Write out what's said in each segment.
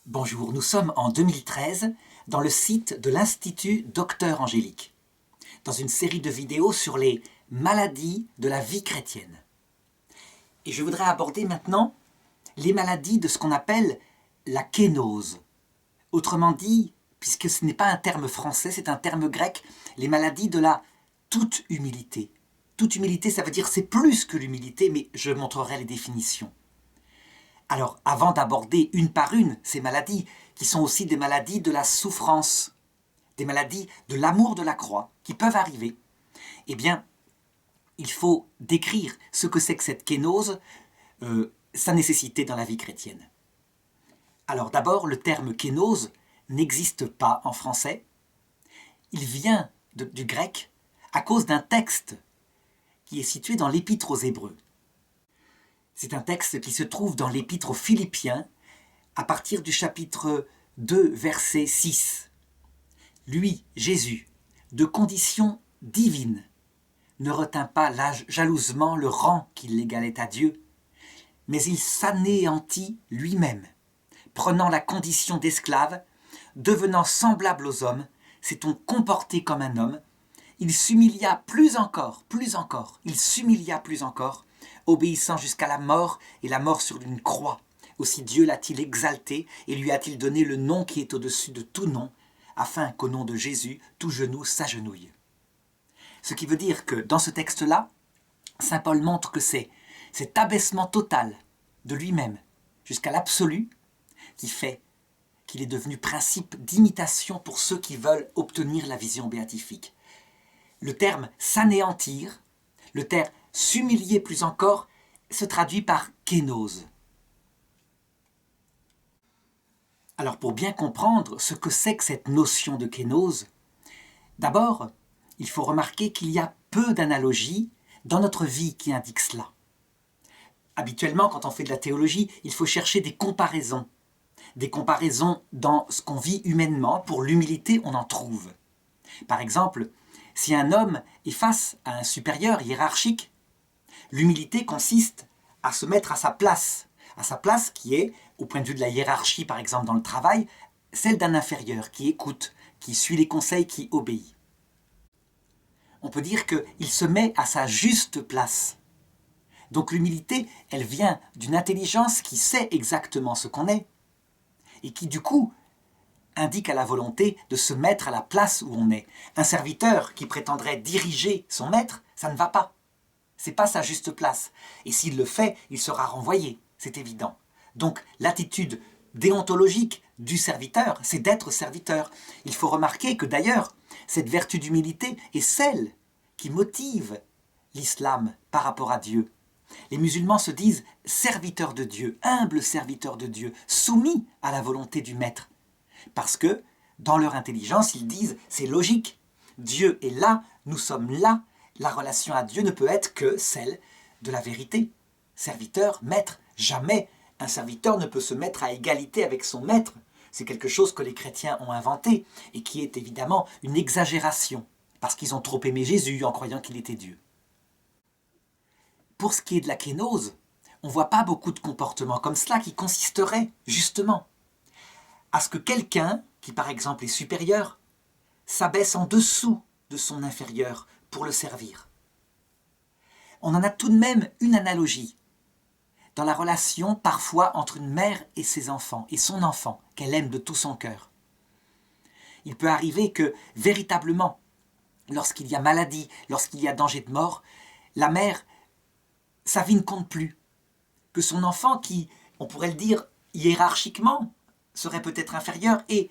Bonjour, nous sommes en 2013 dans le site de l'Institut Docteur Angélique, dans une série de vidéos sur les maladies de la vie chrétienne. Et je voudrais aborder maintenant les maladies de ce qu'on appelle la kénose. Autrement dit, puisque ce n'est pas un terme français, c'est un terme grec, les maladies de la toute humilité. Toute humilité, ça veut dire c'est plus que l'humilité, mais je montrerai les définitions. Alors, avant d'aborder une par une ces maladies, qui sont aussi des maladies de la souffrance, des maladies de l'amour de la croix, qui peuvent arriver, eh bien, il faut décrire ce que c'est que cette kénose, sa nécessité dans la vie chrétienne. Alors d'abord, le terme kénose n'existe pas en français. Il vient du grec à cause d'un texte qui est situé dans l'Épître aux Hébreux. C'est un texte qui se trouve dans l'Épître aux Philippiens, à partir du chapitre 2, verset 6. Lui, Jésus, de condition divine, ne retint pas jalousement le rang qui l'égalait à Dieu, mais il s'anéantit lui-même, prenant la condition d'esclave, devenant semblable aux hommes, s'étant comporté comme un homme, il s'humilia plus encore, il s'humilia plus encore, obéissant jusqu'à la mort et la mort sur une croix. Aussi Dieu l'a-t-il exalté et lui a-t-il donné le nom qui est au-dessus de tout nom, afin qu'au nom de Jésus, tout genou s'agenouille. Ce qui veut dire que dans ce texte-là, saint Paul montre que c'est cet abaissement total de lui-même jusqu'à l'absolu qui fait qu'il est devenu principe d'imitation pour ceux qui veulent obtenir la vision béatifique. Le terme « s'anéantir », le terme « s'humilier plus encore » se traduit par « kénose ». Alors pour bien comprendre ce que c'est que cette notion de kénose, d'abord, il faut remarquer qu'il y a peu d'analogies dans notre vie qui indiquent cela. Habituellement, quand on fait de la théologie, il faut chercher des comparaisons dans ce qu'on vit humainement. Pour l'humilité, on en trouve. Par exemple, si un homme est face à un supérieur hiérarchique, l'humilité consiste à se mettre à sa place qui est, au point de vue de la hiérarchie par exemple dans le travail, celle d'un inférieur qui écoute, qui suit les conseils, qui obéit. On peut dire qu'il se met à sa juste place. Donc l'humilité, elle vient d'une intelligence qui sait exactement ce qu'on est et qui du coup indique à la volonté de se mettre à la place où on est. Un serviteur qui prétendrait diriger son maître, ça ne va pas. C'est pas sa juste place. Et s'il le fait, il sera renvoyé, c'est évident. Donc l'attitude déontologique du serviteur, c'est d'être serviteur. Il faut remarquer que d'ailleurs, cette vertu d'humilité est celle qui motive l'islam par rapport à Dieu. Les musulmans se disent serviteurs de Dieu, humbles serviteurs de Dieu, soumis à la volonté du maître. Parce que, dans leur intelligence, ils disent c'est logique. Dieu est là, nous sommes là. La relation à Dieu ne peut être que celle de la vérité. Serviteur, maître, jamais un serviteur ne peut se mettre à égalité avec son maître. C'est quelque chose que les chrétiens ont inventé et qui est évidemment une exagération, parce qu'ils ont trop aimé Jésus en croyant qu'il était Dieu. Pour ce qui est de la kénose, on ne voit pas beaucoup de comportements comme cela qui consisteraient justement à ce que quelqu'un, qui par exemple est supérieur, s'abaisse en dessous de son inférieur pour le servir. On en a tout de même une analogie dans la relation parfois entre une mère et ses enfants, et son enfant, qu'elle aime de tout son cœur. Il peut arriver que, véritablement, lorsqu'il y a maladie, lorsqu'il y a danger de mort, la mère, sa vie ne compte plus. Que son enfant, qui, on pourrait le dire hiérarchiquement, serait peut-être inférieure, est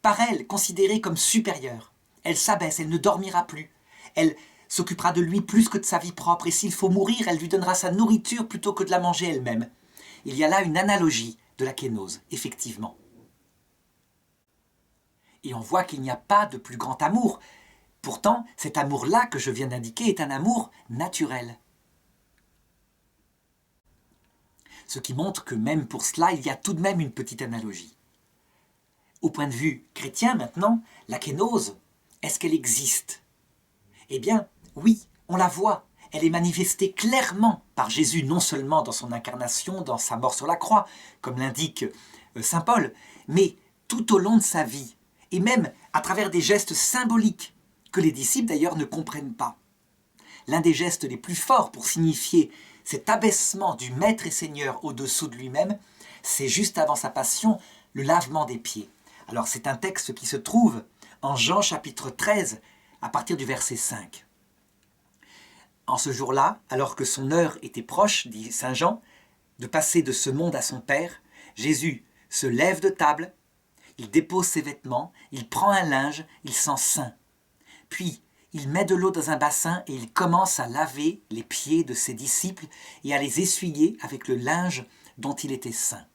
par elle considérée comme supérieure. Elle s'abaisse, elle ne dormira plus. Elle s'occupera de lui plus que de sa vie propre, et s'il faut mourir, elle lui donnera sa nourriture plutôt que de la manger elle-même. Il y a là une analogie de la kénose, effectivement. Et on voit qu'il n'y a pas de plus grand amour. Pourtant, cet amour-là que je viens d'indiquer est un amour naturel. Ce qui montre que même pour cela, il y a tout de même une petite analogie. Au point de vue chrétien maintenant, la kénose, est-ce qu'elle existe ? Eh bien, oui, on la voit. Elle est manifestée clairement par Jésus, non seulement dans son incarnation, dans sa mort sur la croix, comme l'indique Saint Paul, mais tout au long de sa vie, et même à travers des gestes symboliques que les disciples d'ailleurs ne comprennent pas. L'un des gestes les plus forts pour signifier cet abaissement du Maître et Seigneur au-dessous de lui-même, c'est juste avant sa passion, le lavement des pieds. Alors c'est un texte qui se trouve en Jean chapitre 13, à partir du verset 5. En ce jour-là, alors que son heure était proche, dit saint Jean, de passer de ce monde à son Père, Jésus se lève de table, il dépose ses vêtements, il prend un linge, il sent saint. Puis, il met de l'eau dans un bassin et il commence à laver les pieds de ses disciples et à les essuyer avec le linge dont il était saint.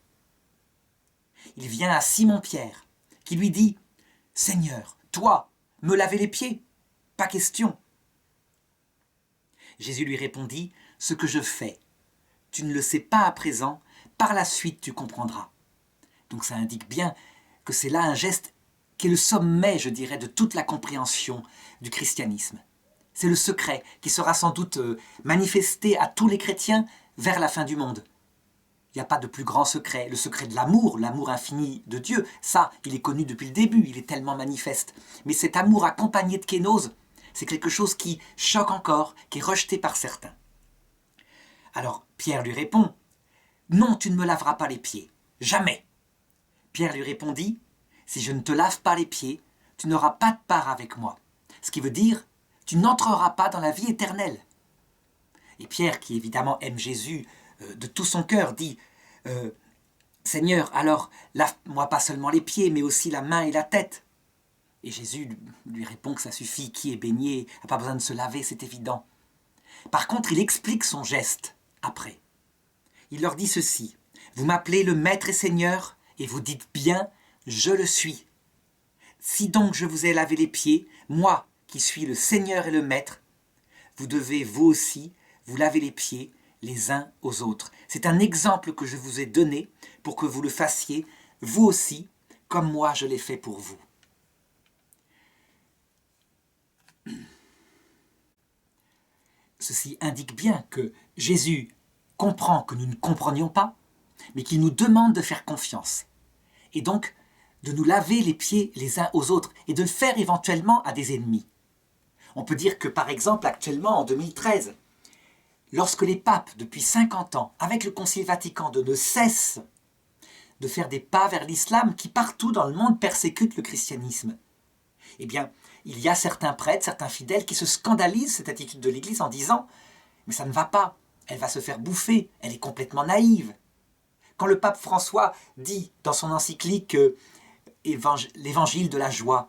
Il vient à Simon-Pierre, qui lui dit « Seigneur, toi, me laver les pieds? Pas question !» Jésus lui répondit « Ce que je fais, tu ne le sais pas à présent, par la suite tu comprendras. » Donc ça indique bien que c'est là un geste qui est le sommet, je dirais, de toute la compréhension du christianisme. C'est le secret qui sera sans doute manifesté à tous les chrétiens vers la fin du monde. Il n'y a pas de plus grand secret. Le secret de l'amour infini de Dieu, ça, il est connu depuis le début, il est tellement manifeste. Mais cet amour accompagné de kénose, c'est quelque chose qui choque encore, qui est rejeté par certains. Alors Pierre lui répond « Non, tu ne me laveras pas les pieds, jamais !» Pierre lui répondit « Si je ne te lave pas les pieds, tu n'auras pas de part avec moi. » Ce qui veut dire « Tu n'entreras pas dans la vie éternelle. » Et Pierre, qui évidemment aime Jésus de tout son cœur, dit « Seigneur, alors lave-moi pas seulement les pieds, mais aussi la main et la tête. » Et Jésus lui répond que ça suffit, qui est baigné n'a pas besoin de se laver, c'est évident. Par contre, il explique son geste après. Il leur dit ceci, « Vous m'appelez le Maître et Seigneur, et vous dites bien, je le suis. Si donc je vous ai lavé les pieds, moi qui suis le Seigneur et le Maître, vous devez vous aussi vous laver les pieds les uns aux autres. C'est un exemple que je vous ai donné pour que vous le fassiez, vous aussi, comme moi je l'ai fait pour vous. » Ceci indique bien que Jésus comprend que nous ne comprenions pas, mais qu'il nous demande de faire confiance. Et donc, de nous laver les pieds les uns aux autres et de le faire éventuellement à des ennemis. On peut dire que, par exemple, actuellement, en 2013, lorsque les papes, depuis 50 ans, avec le Concile Vatican II, ne cessent de faire des pas vers l'islam qui, partout dans le monde, persécute le christianisme, eh bien, il y a certains prêtres, certains fidèles qui se scandalisent cette attitude de l'Église en disant « Mais ça ne va pas, elle va se faire bouffer, elle est complètement naïve. » Quand le pape François dit dans son encyclique l'Évangile de la joie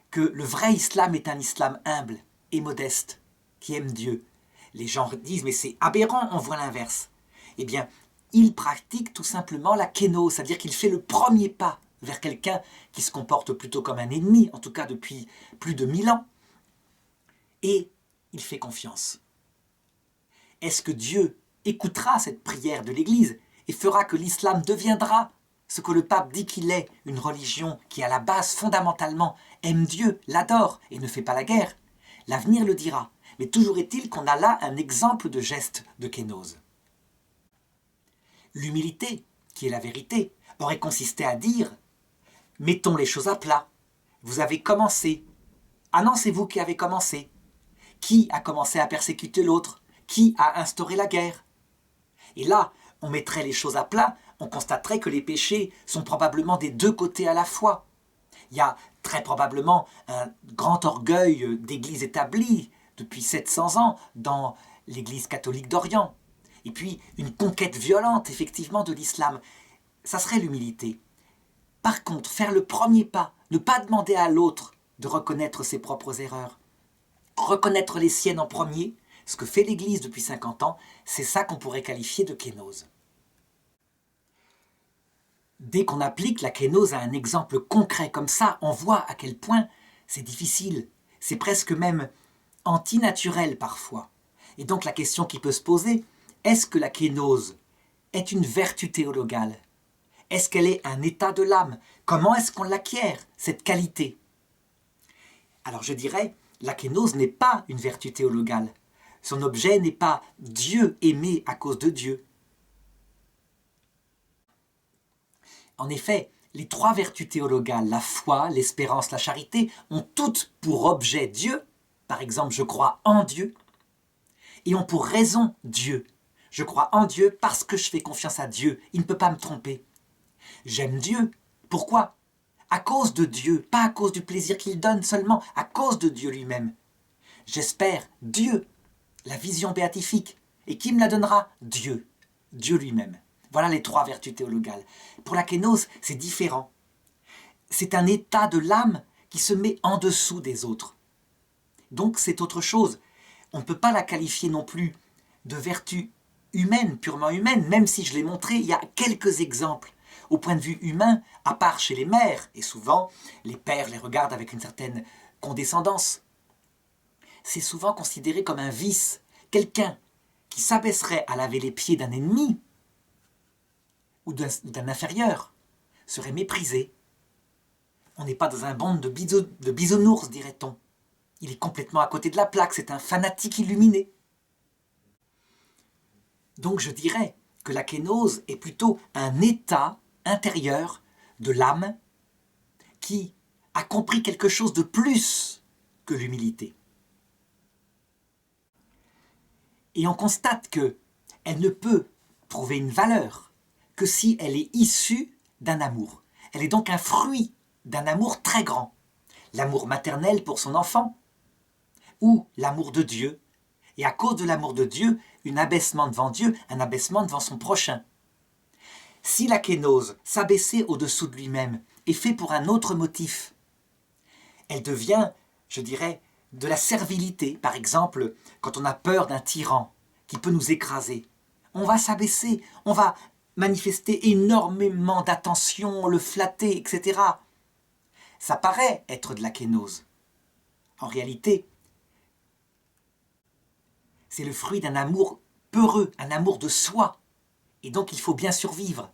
que le vrai islam est un islam humble et modeste, qui aime Dieu, les gens disent « Mais c'est aberrant, on voit l'inverse. » Eh bien, il pratique tout simplement la kénose, c'est-à-dire qu'il fait le premier pas vers quelqu'un qui se comporte plutôt comme un ennemi, en tout cas depuis plus de 1000 ans, et il fait confiance. Est-ce que Dieu écoutera cette prière de l'Église et fera que l'islam deviendra ce que le pape dit qu'il est, une religion qui à la base fondamentalement aime Dieu, l'adore et ne fait pas la guerre? L'avenir le dira, mais toujours est-il qu'on a là un exemple de geste de kénose. L'humilité, qui est la vérité, aurait consisté à dire « Mettons les choses à plat, vous avez commencé. Ah non, c'est vous qui avez commencé. Qui a commencé à persécuter l'autre? Qui a instauré la guerre ?» Et là, on mettrait les choses à plat, on constaterait que les péchés sont probablement des deux côtés à la fois. Il y a très probablement un grand orgueil d'église établie depuis 700 ans dans l'église catholique d'Orient. Et puis une conquête violente, effectivement, de l'islam. Ça serait l'humilité. Par contre, faire le premier pas, ne pas demander à l'autre de reconnaître ses propres erreurs, reconnaître les siennes en premier, ce que fait l'Église depuis 50 ans, c'est ça qu'on pourrait qualifier de kénose. Dès qu'on applique la kénose à un exemple concret comme ça, on voit à quel point c'est difficile, c'est presque même antinaturel parfois. Et donc la question qui peut se poser, est-ce que la kénose est une vertu théologale? Est-ce qu'elle est un état de l'âme? Comment est-ce qu'on l'acquiert, cette qualité? Alors je dirais, la kénose n'est pas une vertu théologale. Son objet n'est pas Dieu aimé à cause de Dieu. En effet, les 3 vertus théologales, la foi, l'espérance, la charité, ont toutes pour objet Dieu. Par exemple, je crois en Dieu. Et ont pour raison Dieu. Je crois en Dieu parce que je fais confiance à Dieu. Il ne peut pas me tromper. J'aime Dieu. Pourquoi? À cause de Dieu, pas à cause du plaisir qu'il donne seulement, à cause de Dieu lui-même. J'espère Dieu, la vision béatifique. Et qui me la donnera? Dieu, Dieu lui-même. Voilà les 3 vertus théologales. Pour la kénose, c'est différent. C'est un état de l'âme qui se met en dessous des autres. Donc c'est autre chose. On ne peut pas la qualifier non plus de vertu humaine, purement humaine, même si je l'ai montré, il y a quelques exemples. Au point de vue humain, à part chez les mères, et souvent les pères les regardent avec une certaine condescendance. C'est souvent considéré comme un vice. Quelqu'un qui s'abaisserait à laver les pieds d'un ennemi ou d'un inférieur serait méprisé. On n'est pas dans un monde de bisounours, dirait-on. Il est complètement à côté de la plaque, c'est un fanatique illuminé. Donc je dirais que la kénose est plutôt un état intérieur de l'âme qui a compris quelque chose de plus que l'humilité. Et on constate qu'elle ne peut trouver une valeur que si elle est issue d'un amour. Elle est donc un fruit d'un amour très grand. L'amour maternel pour son enfant, ou l'amour de Dieu. Et à cause de l'amour de Dieu, un abaissement devant Dieu, un abaissement devant son prochain. Si la kénose, s'abaisser au-dessous de lui-même, est fait pour un autre motif, elle devient, je dirais, de la servilité. Par exemple, quand on a peur d'un tyran qui peut nous écraser, on va s'abaisser, on va manifester énormément d'attention, le flatter, etc. Ça paraît être de la kénose. En réalité, c'est le fruit d'un amour peureux, un amour de soi. Et donc il faut bien survivre.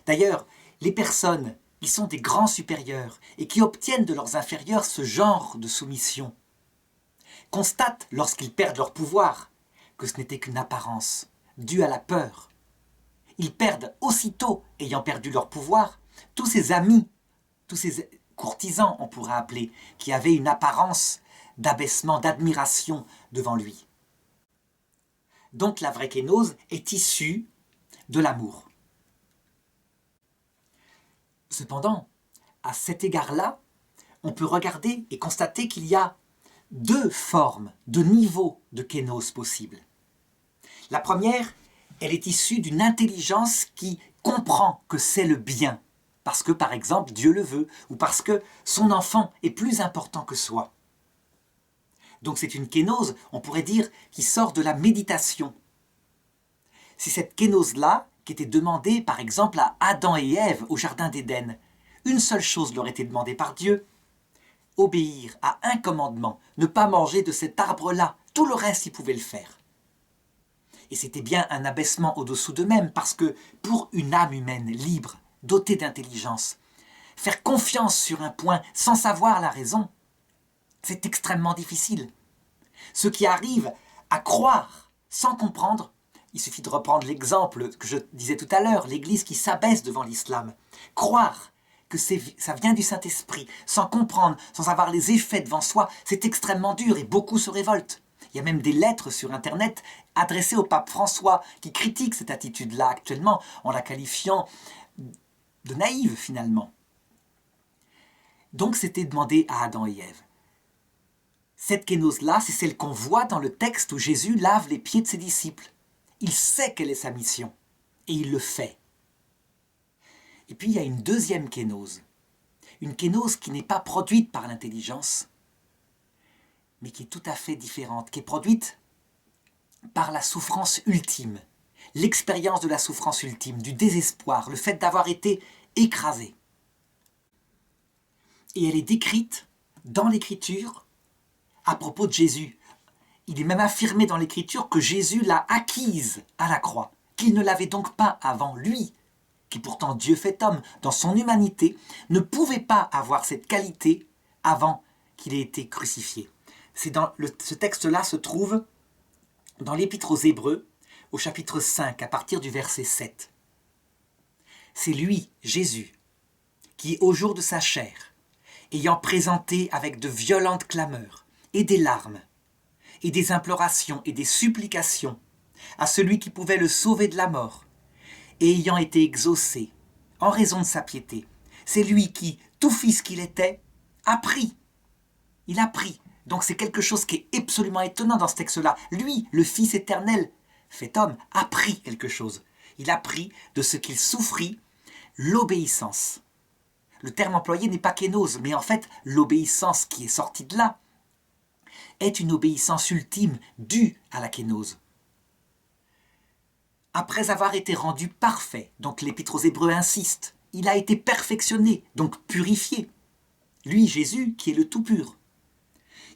D'ailleurs, les personnes qui sont des grands supérieurs et qui obtiennent de leurs inférieurs ce genre de soumission constatent, lorsqu'ils perdent leur pouvoir, que ce n'était qu'une apparence, due à la peur. Ils perdent aussitôt, ayant perdu leur pouvoir, tous ces amis, tous ces courtisans, on pourrait appeler, qui avaient une apparence d'abaissement, d'admiration devant lui. Donc la vraie kénose est issue de l'amour. Cependant, à cet égard-là, on peut regarder et constater qu'il y a 2 formes, 2 niveaux de kénose possibles. La première, elle est issue d'une intelligence qui comprend que c'est le bien, parce que par exemple Dieu le veut, ou parce que son enfant est plus important que soi. Donc c'est une kénose, on pourrait dire, qui sort de la méditation. C'est cette kénose-là qui était demandée par exemple à Adam et Ève au jardin d'Éden. Une seule chose leur était demandée par Dieu, obéir à un commandement, ne pas manger de cet arbre-là. Tout le reste, ils pouvaient le faire. Et c'était bien un abaissement au-dessous d'eux-mêmes, parce que pour une âme humaine libre, dotée d'intelligence, faire confiance sur un point sans savoir la raison, c'est extrêmement difficile. Ceux qui arrivent à croire sans comprendre, il suffit de reprendre l'exemple que je disais tout à l'heure, l'Église qui s'abaisse devant l'islam. Croire que ça vient du Saint-Esprit, sans comprendre, sans avoir les effets devant soi, c'est extrêmement dur et beaucoup se révoltent. Il y a même des lettres sur Internet adressées au pape François qui critiquent cette attitude-là actuellement en la qualifiant de naïve finalement. Donc c'était demandé à Adam et Ève. Cette kénose-là, c'est celle qu'on voit dans le texte où Jésus lave les pieds de ses disciples. Il sait quelle est sa mission et il le fait. Et puis il y a une deuxième kénose. Une kénose qui n'est pas produite par l'intelligence, mais qui est tout à fait différente, qui est produite par la souffrance ultime, l'expérience de la souffrance ultime, du désespoir, le fait d'avoir été écrasé. Et elle est décrite dans l'Écriture à propos de Jésus. Il est même affirmé dans l'Écriture que Jésus l'a acquise à la croix, qu'il ne l'avait donc pas avant lui, qui pourtant Dieu fait homme, dans son humanité, ne pouvait pas avoir cette qualité avant qu'il ait été crucifié. Ce texte-là se trouve dans l'Épître aux Hébreux, au chapitre 5, à partir du verset 7. C'est lui, Jésus, qui, au jour de sa chair, ayant présenté avec de violentes clameurs et des larmes, et des implorations et des supplications à celui qui pouvait le sauver de la mort, et ayant été exaucé en raison de sa piété, c'est lui qui, tout fils qu'il était, a pris. Il a pris. Donc c'est quelque chose qui est absolument étonnant dans ce texte-là. Lui, le Fils éternel, fait homme, a pris quelque chose. Il a pris de ce qu'il souffrit l'obéissance. Le terme employé n'est pas kénose, mais en fait, l'obéissance qui est sortie de là est une obéissance ultime due à la kénose. Après avoir été rendu parfait, donc l'Épître aux Hébreux insiste, il a été perfectionné, donc purifié. Lui, Jésus, qui est le tout pur.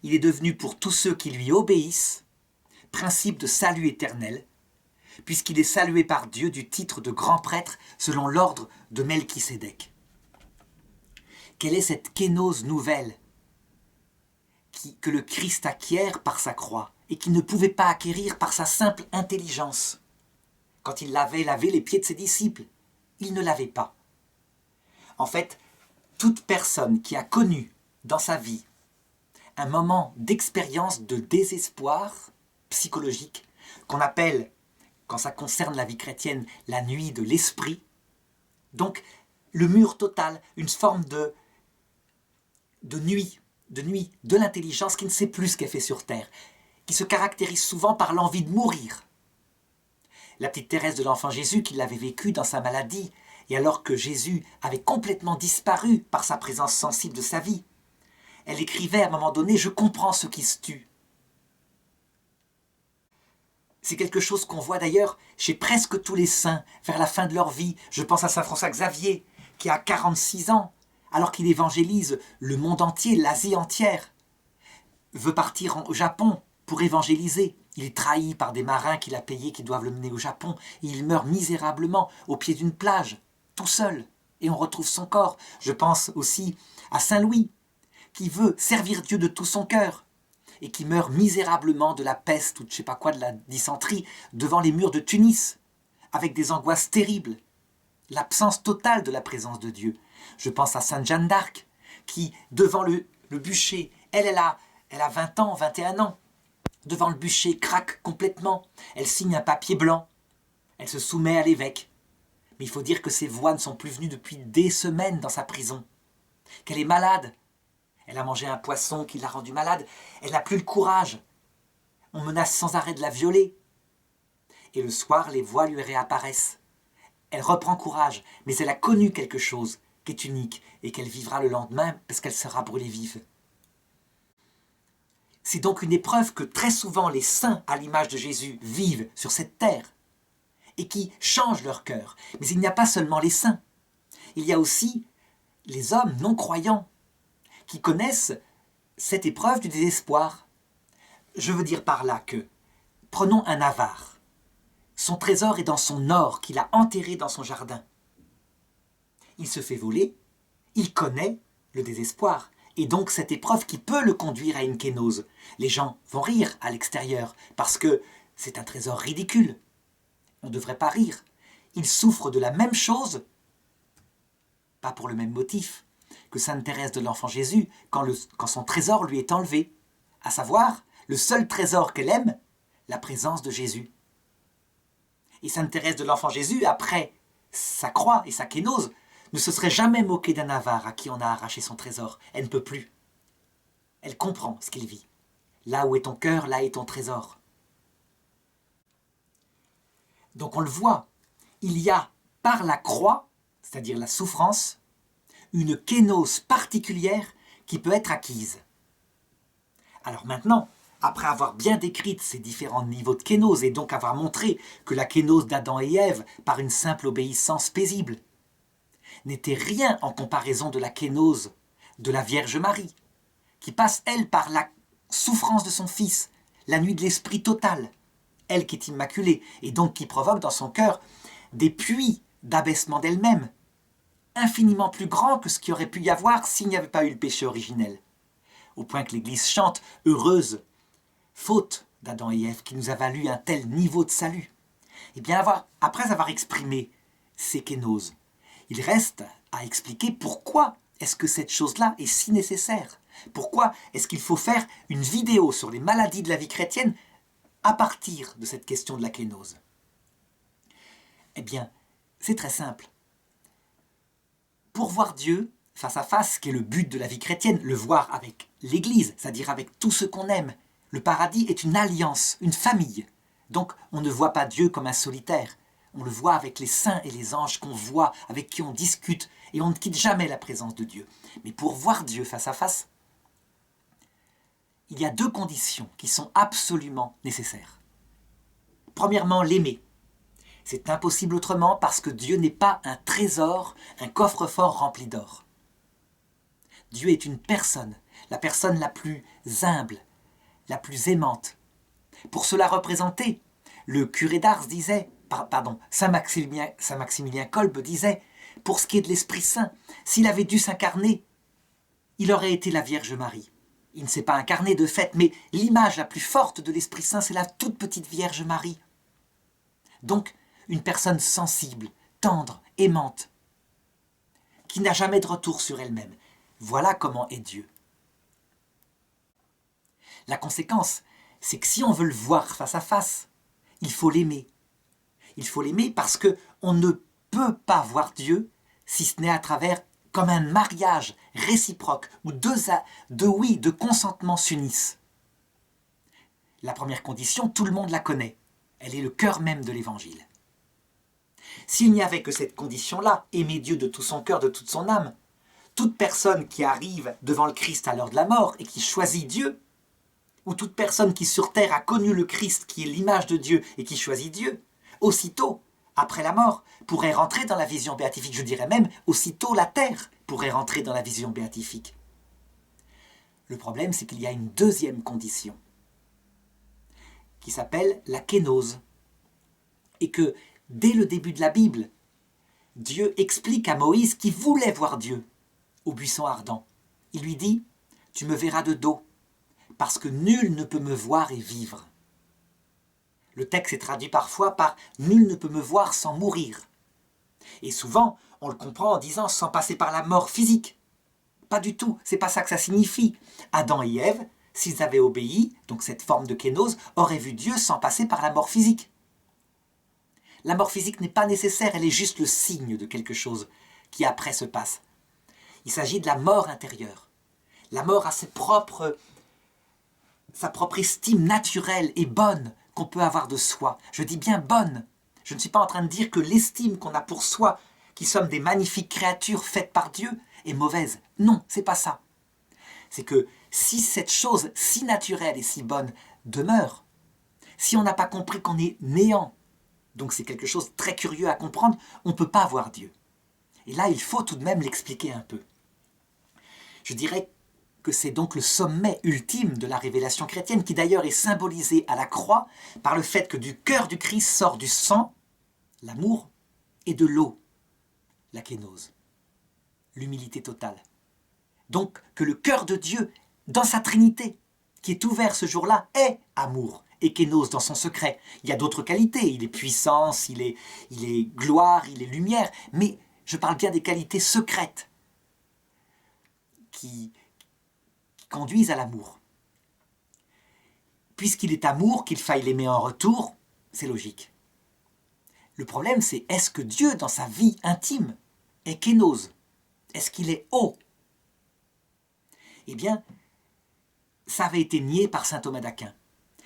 Il est devenu pour tous ceux qui lui obéissent, principe de salut éternel, puisqu'il est salué par Dieu du titre de grand prêtre selon l'ordre de Melchisédek. Quelle est cette kénose nouvelle que le Christ acquiert par sa croix et qu'il ne pouvait pas acquérir par sa simple intelligence? Quand il avait lavé les pieds de ses disciples, il ne l'avait pas. En fait, toute personne qui a connu dans sa vie un moment d'expérience de désespoir psychologique, qu'on appelle, quand ça concerne la vie chrétienne, la nuit de l'esprit, donc le mur total, une forme de nuit de l'intelligence qui ne sait plus ce qu'elle fait sur terre, qui se caractérise souvent par l'envie de mourir. La petite Thérèse de l'Enfant Jésus, qui l'avait vécu dans sa maladie, et alors que Jésus avait complètement disparu par sa présence sensible de sa vie, elle écrivait à un moment donné « Je comprends ceux qui se tuent ». C'est quelque chose qu'on voit d'ailleurs chez presque tous les saints, vers la fin de leur vie. Je pense à saint François Xavier, qui a 46 ans, alors qu'il évangélise le monde entier, l'Asie entière, veut partir au Japon pour évangéliser. Il est trahi par des marins qu'il a payés, qui doivent le mener au Japon, et il meurt misérablement au pied d'une plage, tout seul, et on retrouve son corps. Je pense aussi à saint Louis, qui veut servir Dieu de tout son cœur, et qui meurt misérablement de la peste ou de je sais pas quoi, de la dysenterie, devant les murs de Tunis, avec des angoisses terribles, l'absence totale de la présence de Dieu. Je pense à sainte Jeanne d'Arc, qui, devant le bûcher, elle a 20 ans, 21 ans, devant le bûcher, craque complètement, elle signe un papier blanc, elle se soumet à l'évêque. Mais il faut dire que ses voix ne sont plus venues depuis des semaines dans sa prison, qu'elle est malade. Elle a mangé un poisson qui l'a rendue malade. Elle n'a plus le courage. On menace sans arrêt de la violer. Et le soir, les voix lui réapparaissent. Elle reprend courage, mais elle a connu quelque chose qui est unique et qu'elle vivra le lendemain parce qu'elle sera brûlée vive. C'est donc une épreuve que très souvent les saints, à l'image de Jésus, vivent sur cette terre et qui changent leur cœur. Mais il n'y a pas seulement les saints. Il y a aussi les hommes non croyants qui connaissent cette épreuve du désespoir. Je veux dire par là que, prenons un avare. Son trésor est dans son or qu'il a enterré dans son jardin. Il se fait voler, il connaît le désespoir, et donc cette épreuve qui peut le conduire à une kénose. Les gens vont rire à l'extérieur, parce que c'est un trésor ridicule. On ne devrait pas rire. Il souffre de la même chose, pas pour le même motif, que sainte Thérèse de l'Enfant Jésus quand son trésor lui est enlevé, à savoir le seul trésor qu'elle aime, la présence de Jésus. Et sainte Thérèse de l'Enfant Jésus, après sa croix et sa kénose, ne se serait jamais moquée d'un avare à qui on a arraché son trésor. Elle ne peut plus. Elle comprend ce qu'il vit. Là où est ton cœur, là est ton trésor. Donc on le voit, il y a par la croix, c'est-à-dire la souffrance, une kénose particulière qui peut être acquise. Alors maintenant, après avoir bien décrit ces différents niveaux de kénose et donc avoir montré que la kénose d'Adam et Ève, par une simple obéissance paisible, n'était rien en comparaison de la kénose de la Vierge Marie, qui passe, elle, par la souffrance de son Fils, la nuit de l'esprit total, elle qui est immaculée, et donc qui provoque dans son cœur des puits d'abaissement d'elle-même, infiniment plus grands que ce qu'il aurait pu y avoir s'il n'y avait pas eu le péché originel. Au point que l'Église chante « Heureuse, faute d'Adam et Ève, qui nous a valu un tel niveau de salut ». Et bien après avoir exprimé ces kénoses, il reste à expliquer pourquoi est-ce que cette chose-là est si nécessaire. Pourquoi est-ce qu'il faut faire une vidéo sur les maladies de la vie chrétienne à partir de cette question de la kénose? Eh bien, c'est très simple. Pour voir Dieu face à face, qui est le but de la vie chrétienne, le voir avec l'Église, c'est-à-dire avec tout ce qu'on aime. Le paradis est une alliance, une famille. Donc on ne voit pas Dieu comme un solitaire. On le voit avec les saints et les anges qu'on voit, avec qui on discute, et on ne quitte jamais la présence de Dieu. Mais pour voir Dieu face à face, il y a deux conditions qui sont absolument nécessaires. Premièrement, l'aimer. C'est impossible autrement parce que Dieu n'est pas un trésor, un coffre-fort rempli d'or. Dieu est une personne, la personne la plus humble, la plus aimante. Pour cela représenter, le curé d'Ars disait, Saint Maximilien Kolbe disait, pour ce qui est de l'Esprit Saint, s'il avait dû s'incarner, il aurait été la Vierge Marie. Il ne s'est pas incarné de fait, mais l'image la plus forte de l'Esprit Saint, c'est la toute petite Vierge Marie. Donc, une personne sensible, tendre, aimante, qui n'a jamais de retour sur elle-même. Voilà comment est Dieu. La conséquence, c'est que si on veut le voir face à face, il faut l'aimer. Il faut l'aimer parce qu'on ne peut pas voir Dieu si ce n'est à travers comme un mariage réciproque où deux consentements s'unissent. La première condition, tout le monde la connaît. Elle est le cœur même de l'Évangile. S'il n'y avait que cette condition-là, aimer Dieu de tout son cœur, de toute son âme, toute personne qui arrive devant le Christ à l'heure de la mort et qui choisit Dieu, ou toute personne qui sur terre a connu le Christ qui est l'image de Dieu et qui choisit Dieu, aussitôt, après la mort, pourrait rentrer dans la vision béatifique. Je dirais même, aussitôt la terre pourrait rentrer dans la vision béatifique. Le problème, c'est qu'il y a une deuxième condition qui s'appelle la kénose. Et que, dès le début de la Bible, Dieu explique à Moïse qui voulait voir Dieu au buisson ardent. Il lui dit « Tu me verras de dos, parce que nul ne peut me voir et vivre. » Le texte est traduit parfois par « Nul ne peut me voir sans mourir ». Et souvent, on le comprend en disant « sans passer par la mort physique ». Pas du tout, c'est pas ça que ça signifie. Adam et Ève, s'ils avaient obéi, donc cette forme de kénose, auraient vu Dieu sans passer par la mort physique. La mort physique n'est pas nécessaire, elle est juste le signe de quelque chose qui après se passe. Il s'agit de la mort intérieure. La mort a sa propre estime naturelle et bonne qu'on peut avoir de soi. Je dis bien bonne. Je ne suis pas en train de dire que l'estime qu'on a pour soi, qui sommes des magnifiques créatures faites par Dieu, est mauvaise. Non, c'est pas ça. C'est que si cette chose si naturelle et si bonne demeure, si on n'a pas compris qu'on est néant, donc c'est quelque chose de très curieux à comprendre, on ne peut pas voir Dieu. Et là, il faut tout de même l'expliquer un peu. Je dirais que c'est donc le sommet ultime de la révélation chrétienne, qui d'ailleurs est symbolisé à la croix par le fait que du cœur du Christ sort du sang, l'amour, et de l'eau, la kénose, l'humilité totale. Donc que le cœur de Dieu, dans sa Trinité, qui est ouvert ce jour-là, est amour, et kénose dans son secret. Il y a d'autres qualités, il est puissance, il est gloire, il est lumière, mais je parle bien des qualités secrètes qui conduisent à l'amour. Puisqu'il est amour, qu'il faille l'aimer en retour, c'est logique. Le problème, c'est est-ce que Dieu, dans sa vie intime, est kénose? Est-ce qu'il est haut? Eh bien, ça avait été nié par saint Thomas d'Aquin.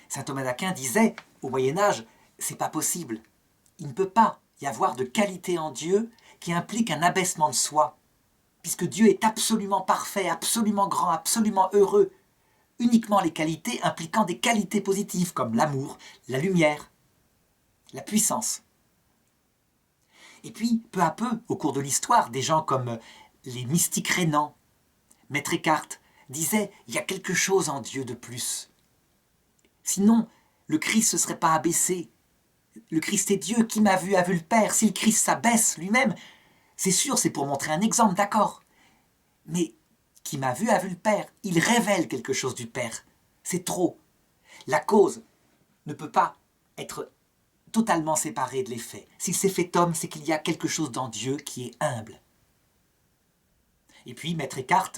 Saint Thomas d'Aquin disait, au Moyen-Âge, c'est pas possible. Il ne peut pas y avoir de qualité en Dieu qui implique un abaissement de soi, puisque Dieu est absolument parfait, absolument grand, absolument heureux. Uniquement les qualités impliquant des qualités positives, comme l'amour, la lumière, la puissance. Et puis, peu à peu, au cours de l'histoire, des gens comme les mystiques rénants, Maître Eckhart, disaient « il y a quelque chose en Dieu de plus ». Sinon, le Christ ne serait pas abaissé. Le Christ est Dieu, qui m'a vu a vu le Père. Si le Christ s'abaisse lui-même, c'est sûr, c'est pour montrer un exemple, d'accord. Mais qui m'a vu a vu le Père. Il révèle quelque chose du Père. C'est trop. La cause ne peut pas être totalement séparée de l'effet. S'il s'est fait homme, c'est qu'il y a quelque chose dans Dieu qui est humble. Et puis Maître Eckhart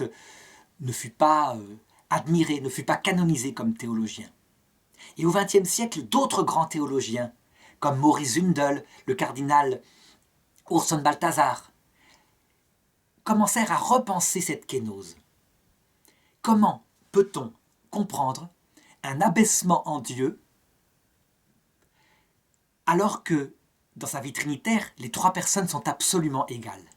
ne fut pas admiré, ne fut pas canonisé comme théologien. Et au XXe siècle, d'autres grands théologiens, comme Maurice Zundel, le cardinal Orson Balthasar, commencèrent à repenser cette kénose. Comment peut-on comprendre un abaissement en Dieu alors que, dans sa vie trinitaire, les trois personnes sont absolument égales?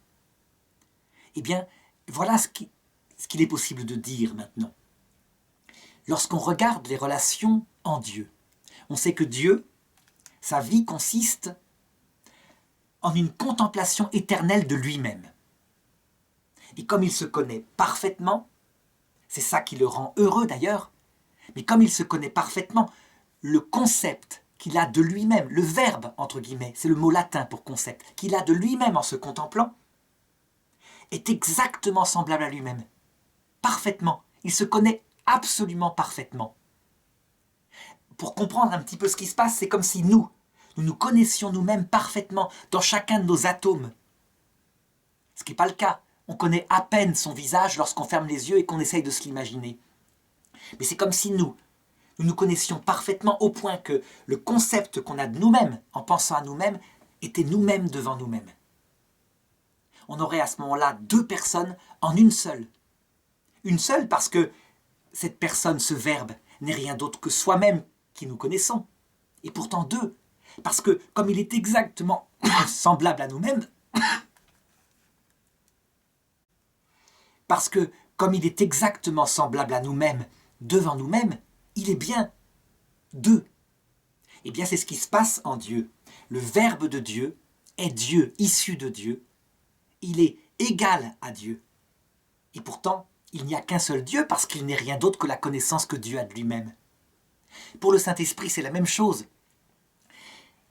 Eh bien, voilà ce qu'il est possible de dire maintenant. Lorsqu'on regarde les relations en Dieu, on sait que Dieu, sa vie consiste en une contemplation éternelle de lui-même. Et comme il se connaît parfaitement, c'est ça qui le rend heureux d'ailleurs, mais comme il se connaît parfaitement, le concept qu'il a de lui-même, le verbe, entre guillemets, c'est le mot latin pour concept, qu'il a de lui-même en se contemplant, est exactement semblable à lui-même. Parfaitement. Il se connaît absolument parfaitement. Pour comprendre un petit peu ce qui se passe, c'est comme si nous nous connaissions nous-mêmes parfaitement dans chacun de nos atomes. Ce qui n'est pas le cas. On connaît à peine son visage lorsqu'on ferme les yeux et qu'on essaye de se l'imaginer. Mais c'est comme si nous nous connaissions parfaitement au point que le concept qu'on a de nous-mêmes, en pensant à nous-mêmes, était nous-mêmes devant nous-mêmes. On aurait à ce moment-là deux personnes en une seule. Une seule parce que cette personne, ce verbe, n'est rien d'autre que soi-même qui nous connaissons. Et pourtant deux, parce que comme il est exactement semblable à nous-mêmes, parce que comme il est exactement semblable à nous-mêmes, devant nous-mêmes, il est bien deux. Eh bien, c'est ce qui se passe en Dieu. Le Verbe de Dieu est Dieu, issu de Dieu. Il est égal à Dieu. Et pourtant, il n'y a qu'un seul Dieu parce qu'il n'est rien d'autre que la connaissance que Dieu a de lui-même. Pour le Saint-Esprit, c'est la même chose.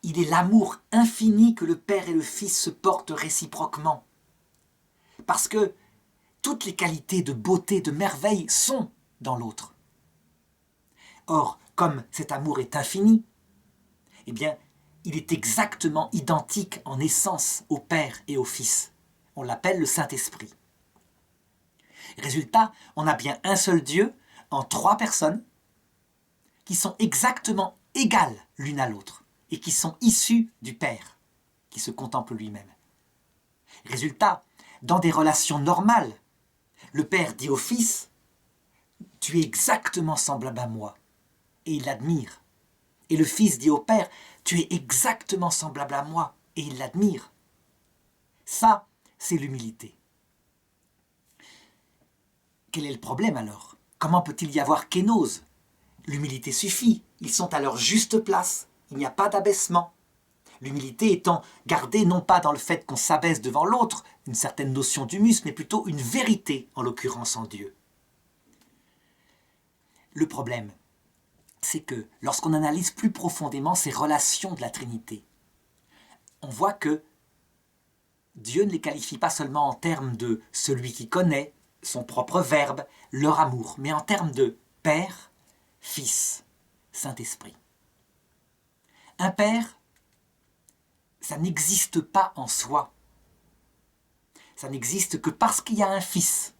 Il est l'amour infini que le Père et le Fils se portent réciproquement. Parce que toutes les qualités de beauté, de merveille sont dans l'autre. Or, comme cet amour est infini, eh bien, il est exactement identique en essence au Père et au Fils. On l'appelle le Saint-Esprit. Résultat, on a bien un seul Dieu en trois personnes qui sont exactement égales l'une à l'autre et qui sont issues du Père, qui se contemple lui-même. Résultat, dans des relations normales, le Père dit au Fils « Tu es exactement semblable à moi » et il l'admire. Et le Fils dit au Père « Tu es exactement semblable à moi » et il l'admire. Ça, c'est l'humilité. Quel est le problème alors? Comment peut-il y avoir kénose? L'humilité suffit, ils sont à leur juste place, il n'y a pas d'abaissement. L'humilité étant gardée non pas dans le fait qu'on s'abaisse devant l'autre, une certaine notion d'humus, mais plutôt une vérité, en l'occurrence en Dieu. Le problème, c'est que lorsqu'on analyse plus profondément ces relations de la Trinité, on voit que Dieu ne les qualifie pas seulement en termes de celui qui connaît, son propre verbe, leur amour, mais en termes de Père, Fils, Saint-Esprit. Un Père, ça n'existe pas en soi. Ça n'existe que parce qu'il y a un Fils.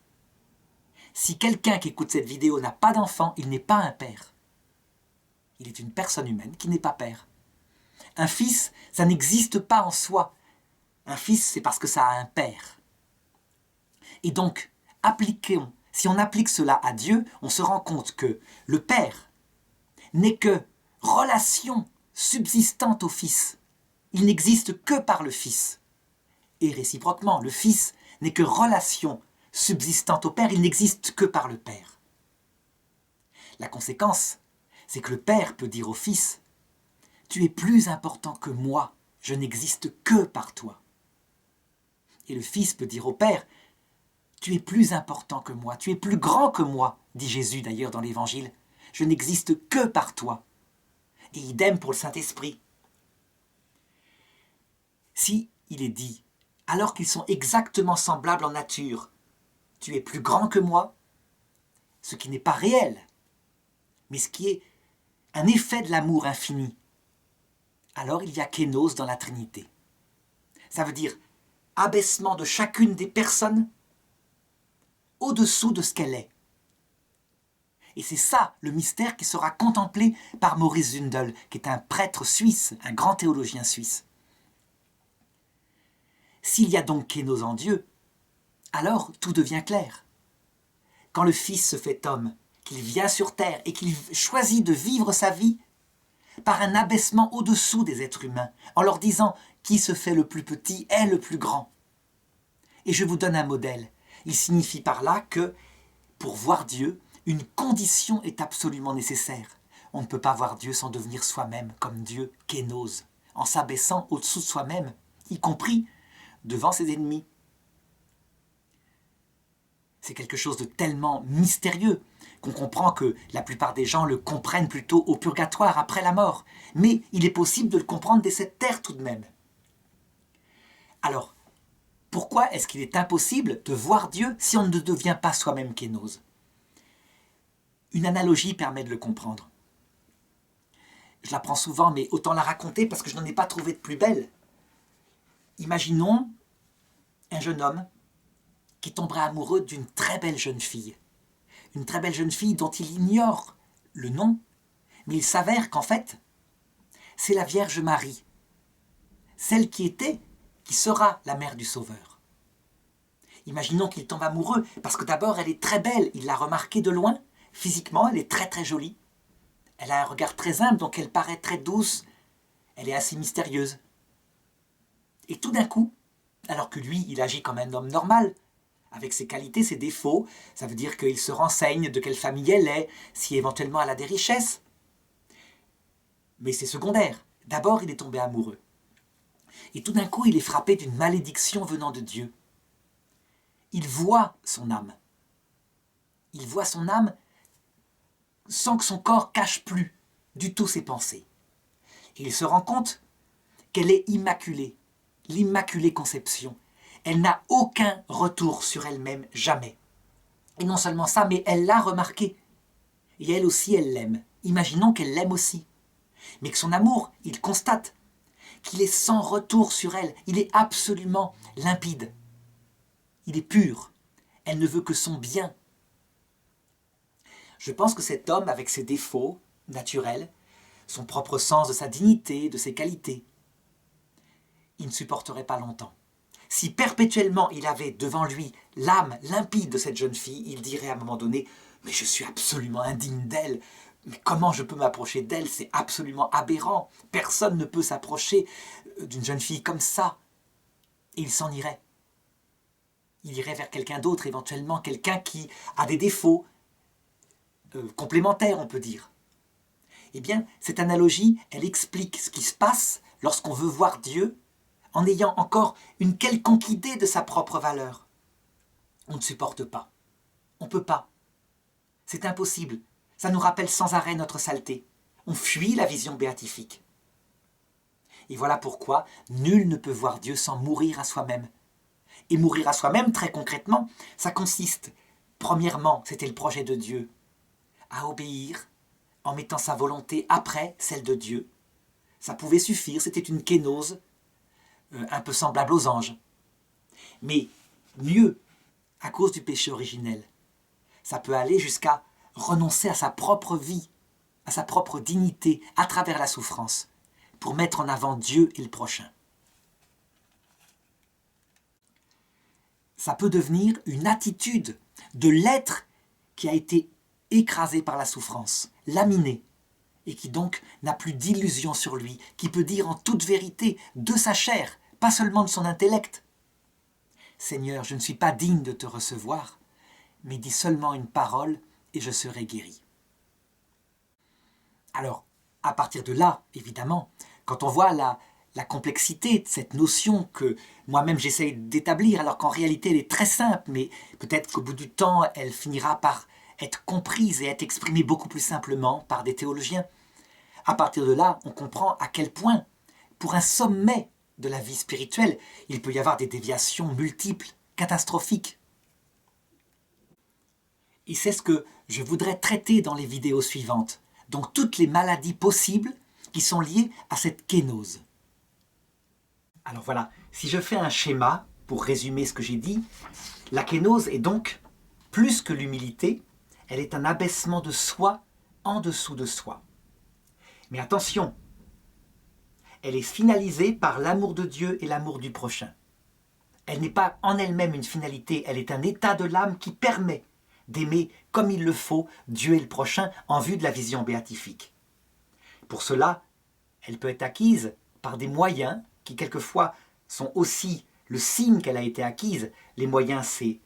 Si quelqu'un qui écoute cette vidéo n'a pas d'enfant, il n'est pas un père. Il est une personne humaine qui n'est pas père. Un Fils, ça n'existe pas en soi. Un Fils, c'est parce que ça a un père. Et donc, si on applique cela à Dieu, on se rend compte que le Père n'est que relation subsistante au Fils. Il n'existe que par le Fils. Et réciproquement, le Fils n'est que relation subsistante au Père, il n'existe que par le Père. La conséquence, c'est que le Père peut dire au Fils « Tu es plus important que moi, je n'existe que par toi. » Et le Fils peut dire au Père « Tu es plus important que moi, tu es plus grand que moi, dit Jésus d'ailleurs dans l'Évangile, je n'existe que par toi. » Et idem pour le Saint-Esprit. Si il est dit, alors qu'ils sont exactement semblables en nature, tu es plus grand que moi, ce qui n'est pas réel, mais ce qui est un effet de l'amour infini, alors il y a kénose dans la Trinité. Ça veut dire abaissement de chacune des personnes au-dessous de ce qu'elle est. Et c'est ça le mystère qui sera contemplé par Maurice Zundel, qui est un prêtre suisse, un grand théologien suisse. S'il y a donc kénose en Dieu, alors tout devient clair. Quand le Fils se fait homme, qu'il vient sur terre et qu'il choisit de vivre sa vie par un abaissement au-dessous des êtres humains, en leur disant « qui se fait le plus petit est le plus grand ». Et je vous donne un modèle. Il signifie par là que, pour voir Dieu, une condition est absolument nécessaire. On ne peut pas voir Dieu sans devenir soi-même comme Dieu, kénose, en s'abaissant au-dessous de soi-même, y compris devant ses ennemis. C'est quelque chose de tellement mystérieux qu'on comprend que la plupart des gens le comprennent plutôt au purgatoire, après la mort. Mais il est possible de le comprendre dès cette terre tout de même. Alors, pourquoi est-ce qu'il est impossible de voir Dieu si on ne devient pas soi-même kénose ? Une analogie permet de le comprendre. Je la prends souvent, mais autant la raconter parce que je n'en ai pas trouvé de plus belle. Imaginons un jeune homme qui tomberait amoureux d'une très belle jeune fille. Une très belle jeune fille dont il ignore le nom, mais il s'avère qu'en fait, c'est la Vierge Marie, celle qui sera la mère du Sauveur. Imaginons qu'il tombe amoureux, parce que d'abord elle est très belle, il l'a remarquée de loin, physiquement elle est très très jolie. Elle a un regard très humble, donc elle paraît très douce, elle est assez mystérieuse. Et tout d'un coup, alors que lui, il agit comme un homme normal, avec ses qualités, ses défauts, ça veut dire qu'il se renseigne de quelle famille elle est, si éventuellement elle a des richesses. Mais c'est secondaire. D'abord, il est tombé amoureux. Et tout d'un coup, il est frappé d'une malédiction venant de Dieu. Il voit son âme. Il voit son âme sans que son corps cache plus du tout ses pensées. Et il se rend compte qu'elle est immaculée, l'immaculée conception. Elle n'a aucun retour sur elle-même, jamais. Et non seulement ça, mais elle l'a remarqué. Et elle aussi, elle l'aime. Imaginons qu'elle l'aime aussi. Mais que son amour, il constate qu'il est sans retour sur elle. Il est absolument limpide. Il est pur. Elle ne veut que son bien. Je pense que cet homme, avec ses défauts naturels, son propre sens de sa dignité, de ses qualités, il ne supporterait pas longtemps. Si perpétuellement il avait devant lui l'âme limpide de cette jeune fille, il dirait à un moment donné « Mais je suis absolument indigne d'elle, mais comment je peux m'approcher d'elle? C'est absolument aberrant, personne ne peut s'approcher d'une jeune fille comme ça. » Et il s'en irait. Il irait vers quelqu'un d'autre, éventuellement quelqu'un qui a des défauts complémentaires, on peut dire. Eh bien, cette analogie, elle explique ce qui se passe lorsqu'on veut voir Dieu en ayant encore une quelconque idée de sa propre valeur. On ne supporte pas. On ne peut pas. C'est impossible. Ça nous rappelle sans arrêt notre saleté. On fuit la vision béatifique. Et voilà pourquoi nul ne peut voir Dieu sans mourir à soi-même. Et mourir à soi-même, très concrètement, ça consiste, premièrement, c'était le projet de Dieu, à obéir en mettant sa volonté après celle de Dieu. Ça pouvait suffire, c'était une kénose, un peu semblable aux anges. Mais mieux, à cause du péché originel, ça peut aller jusqu'à renoncer à sa propre vie, à sa propre dignité, à travers la souffrance, pour mettre en avant Dieu et le prochain. Ça peut devenir une attitude de l'être qui a été écrasé par la souffrance, laminé, et qui donc n'a plus d'illusion sur lui, qui peut dire en toute vérité de sa chair, pas seulement de son intellect. Seigneur, je ne suis pas digne de te recevoir, mais dis seulement une parole et je serai guéri. Alors, à partir de là, évidemment, quand on voit la complexité de cette notion que moi-même j'essaye d'établir, alors qu'en réalité elle est très simple, mais peut-être qu'au bout du temps, elle finira par être comprise et être exprimée beaucoup plus simplement par des théologiens. À partir de là, on comprend à quel point, pour un sommet de la vie spirituelle, il peut y avoir des déviations multiples, catastrophiques. Et c'est ce que je voudrais traiter dans les vidéos suivantes. Donc toutes les maladies possibles qui sont liées à cette kénose. Alors voilà, si je fais un schéma pour résumer ce que j'ai dit, la kénose est donc plus que l'humilité, elle est un abaissement de soi en dessous de soi. Mais attention, elle est finalisée par l'amour de Dieu et l'amour du prochain. Elle n'est pas en elle-même une finalité, elle est un état de l'âme qui permet d'aimer comme il le faut Dieu et le prochain en vue de la vision béatifique. Pour cela, elle peut être acquise par des moyens qui quelquefois sont aussi le signe qu'elle a été acquise. Les moyens, c'est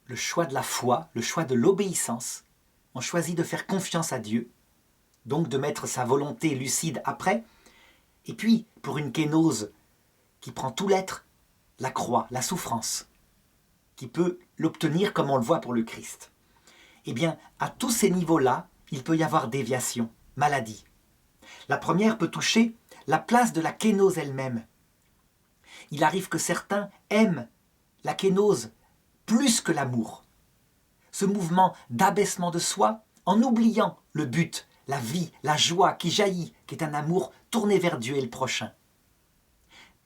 le choix de la foi, le choix de l'obéissance. On choisit de faire confiance à Dieu, donc de mettre sa volonté lucide après. Et puis, pour une kénose qui prend tout l'être, la croix, la souffrance, qui peut l'obtenir comme on le voit pour le Christ. Eh bien, à tous ces niveaux-là, il peut y avoir déviation, maladie. La première peut toucher la place de la kénose elle-même. Il arrive que certains aiment la kénose plus que l'amour. Ce mouvement d'abaissement de soi en oubliant le but, la vie, la joie qui jaillit, qui est un amour tourné vers Dieu et le prochain.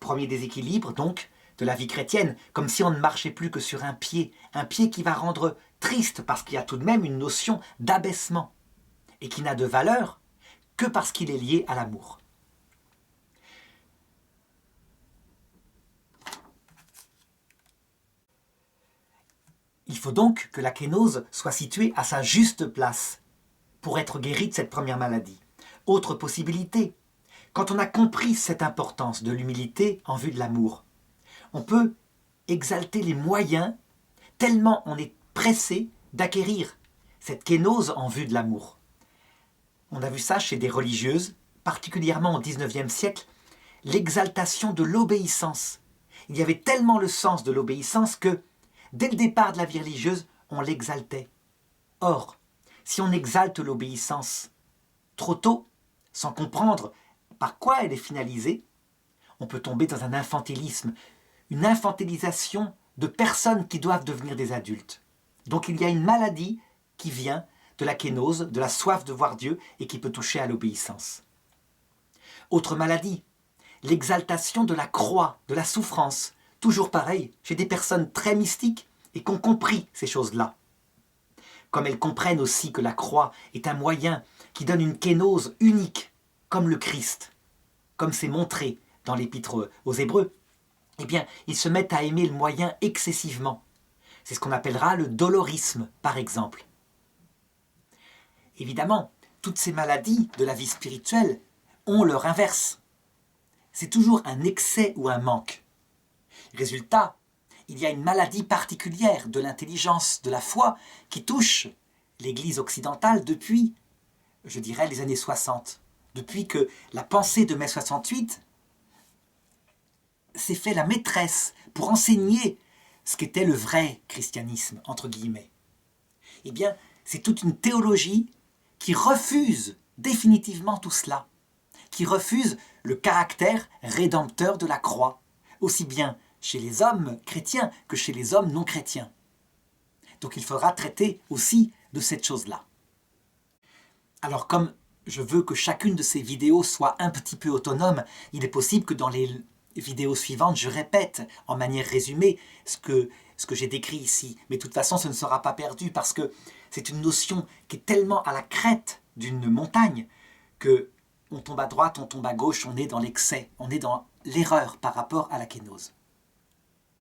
Premier déséquilibre, donc, de la vie chrétienne, comme si on ne marchait plus que sur un pied qui va rendre triste parce qu'il y a tout de même une notion d'abaissement et qui n'a de valeur que parce qu'il est lié à l'amour. Il faut donc que la kénose soit située à sa juste place pour être guérie de cette première maladie. Autre possibilité, quand on a compris cette importance de l'humilité en vue de l'amour, on peut exalter les moyens tellement on est pressé d'acquérir cette kénose en vue de l'amour. On a vu ça chez des religieuses, particulièrement au XIXe siècle, l'exaltation de l'obéissance. Il y avait tellement le sens de l'obéissance que, dès le départ de la vie religieuse, on l'exaltait. Or, si on exalte l'obéissance trop tôt, sans comprendre par quoi elle est finalisée, on peut tomber dans un infantilisme, une infantilisation de personnes qui doivent devenir des adultes. Donc il y a une maladie qui vient de la kénose, de la soif de voir Dieu et qui peut toucher à l'obéissance. Autre maladie, l'exaltation de la croix, de la souffrance. Toujours pareil, chez des personnes très mystiques et qui ont compris ces choses-là. Comme elles comprennent aussi que la croix est un moyen qui donne une kénose unique, comme le Christ, comme c'est montré dans l'épître aux Hébreux, eh bien, ils se mettent à aimer le moyen excessivement. C'est ce qu'on appellera le dolorisme, par exemple. Évidemment, toutes ces maladies de la vie spirituelle ont leur inverse. C'est toujours un excès ou un manque. Résultat, il y a une maladie particulière de l'intelligence, de la foi, qui touche l'Église occidentale depuis, je dirais, les années 60. Depuis que la pensée de mai 68 s'est fait la maîtresse pour enseigner ce qu'était le vrai christianisme, entre guillemets. Eh bien, c'est toute une théologie qui refuse définitivement tout cela, qui refuse le caractère rédempteur de la croix, aussi bien chez les hommes chrétiens que chez les hommes non chrétiens. Donc il faudra traiter aussi de cette chose-là. Alors comme je veux que chacune de ces vidéos soit un petit peu autonome, il est possible que dans les vidéos suivantes, je répète en manière résumée ce que j'ai décrit ici. Mais de toute façon, ce ne sera pas perdu parce que c'est une notion qui est tellement à la crête d'une montagne que on tombe à droite, on tombe à gauche, on est dans l'excès, on est dans l'erreur par rapport à la kénose.